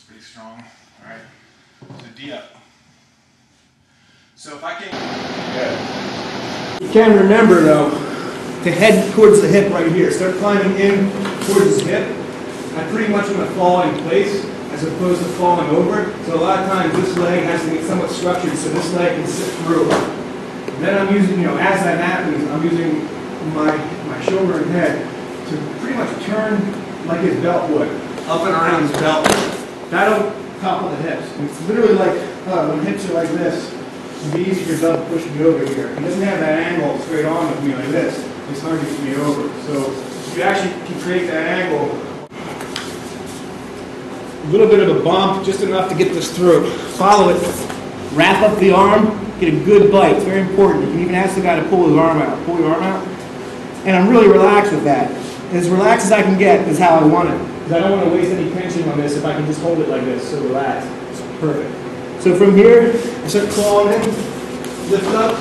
pretty strong. All right, so D up. So if I can... Yeah. You can remember though, to head towards the hip right here. Start climbing in towards the hip. I pretty much want to fall in place as opposed to falling over. So a lot of times this leg has to get somewhat structured so this leg can sit through. And then I'm using, as that happens, I'm using my shoulder and head to pretty much turn like his belt would, up and around his belt. That'll topple the hips. And it's literally like, when hips are like this, it'd be easy for your belt to push me over here. He doesn't have that angle straight on with me like this. It's hard to get me over. So if you actually can create that angle, a little bit of a bump, just enough to get this through. Follow it. Wrap up the arm, get a good bite. It's very important. You can even ask the guy to pull his arm out. Pull your arm out. And I'm really relaxed with that. As relaxed as I can get is how I want it. Because I don't want to waste any tension on this if I can just hold it like this. So relaxed. It's perfect. So from here, I start clawing in, lift up,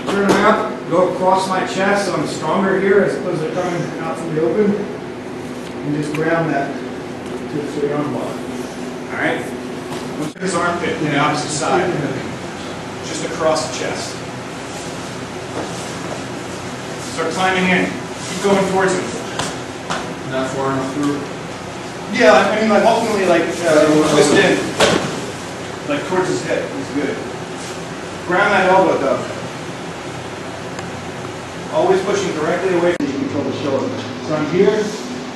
turn around, go across my chest so I'm stronger here as opposed to coming out from the open. And just ground that to the arm bar. Alright? Look at his armpit on the opposite side. Just across the chest. Start climbing in. Keep going towards him. Not far enough through? Yeah, I mean, like ultimately, like twist in. Like towards his hip is good. Ground that elbow though. Always pushing directly away from you. Control the shoulder. So I'm here.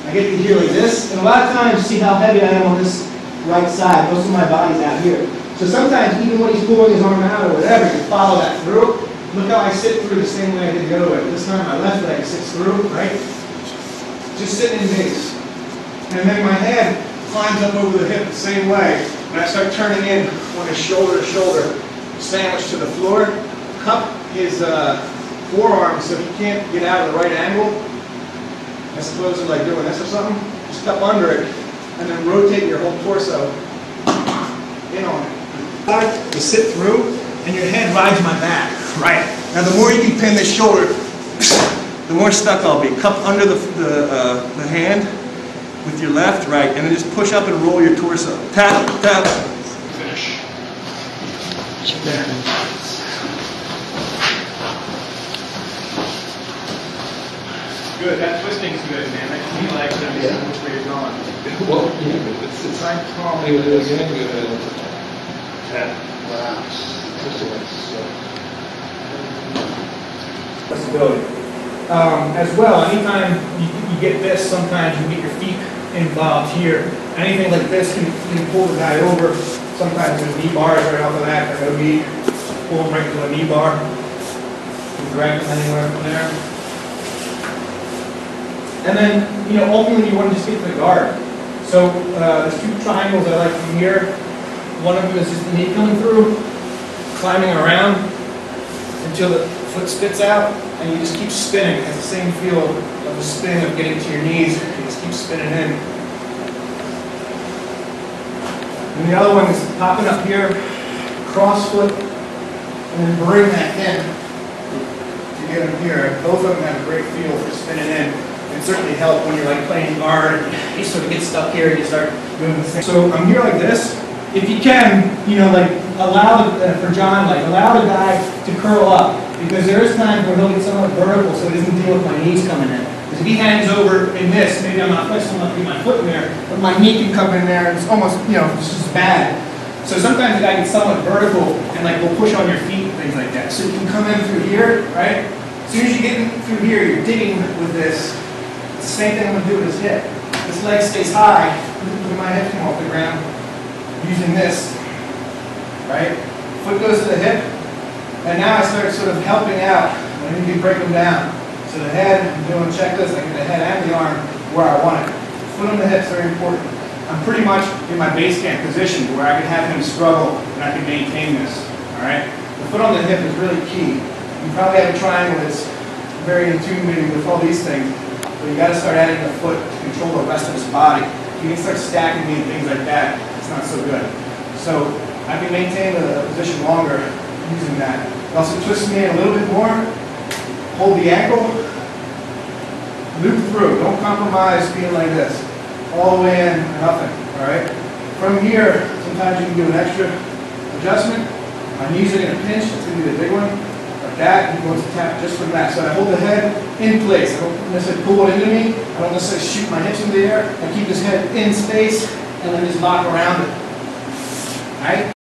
I get to here like this, and a lot of times, see how heavy I am on this right side. Most of my body's out here. So sometimes, even when he's pulling his arm out or whatever, you follow that through. Look how I sit through the same way I did the other way. This time my left leg sits through, right? Just sitting in base. And then my head climbs up over the hip the same way. And I start turning in on his shoulder to shoulder, sandwich to the floor. Cup his forearm so he can't get out of the right angle. As opposed to like doing this or something. Just cup under it and then rotate your whole torso in on it. You sit through and your head rides my back. Right. Now the more you can pin this shoulder, the more stuck I'll be. Cup under the hand with your left, right, and then just push up and roll your torso. Tap, tap. Finish. There. Good. That twisting's good, man. That knee leg's gonna be which way you're going. Well, yeah, but it's try to calm it is it. good. Wow. Flexibility. As well, anytime you get this, sometimes you get your feet involved here. Anything like this can pull the guy over. Sometimes there's knee bars right off of that. There's no knee. Pull him right into a knee bar. You can drag him anywhere from there. And then, ultimately you want to just get to the guard. So there's two triangles I like from here. One of them is just the knee coming through, climbing around until the foot spits out, and you just keep spinning. It has the same feel of the spin of getting to your knees. You just keep spinning in. And the other one is popping up here, cross foot, and then bring that in to get him here. Both of them have a great feel for spinning in. It certainly help when you're like playing guard. You sort of get stuck here and you start doing the same. So I'm here like this. If you can, like allow for John, like allow the guy to curl up, because there is times where he'll get somewhat vertical, so he doesn't deal with my knees coming in. Because if he hangs over in this, maybe I'm not placing enough to get my foot in there, but my knee can come in there, and it's almost, it's just bad. So sometimes the guy gets somewhat vertical, and like will push on your feet and things like that. So you can come in through here, right? As soon as you get in through here, you're digging with this. It's the same thing I'm going to do with his hip. This leg stays high, with my hip come off the ground, using this, right? Foot goes to the hip, and now I start sort of helping out. I need to break them down. So the head, I'm doing a checklist, I get the head and the arm where I want it. Foot on the hip is very important. I'm pretty much in my base camp position where I can have him struggle and I can maintain this, all right? The foot on the hip is really key. You probably have a triangle that's very in tune maybe with all these things. But you got to start adding the foot to control the rest of his body. You can start stacking me and things like that. It's not so good. So I can maintain the position longer using that. It also twists me in a little bit more. Hold the ankle. Loop through. Don't compromise being like this. All the way in, nothing. All right. From here, sometimes you can do an extra adjustment. My knees are going to pinch, it's going to be the big one. Like that, and going to tap just from that. So I hold the head in place. I don't necessarily pull it into me. I don't necessarily shoot my hips into the air. I keep this head in space and then just lock around it. Alright?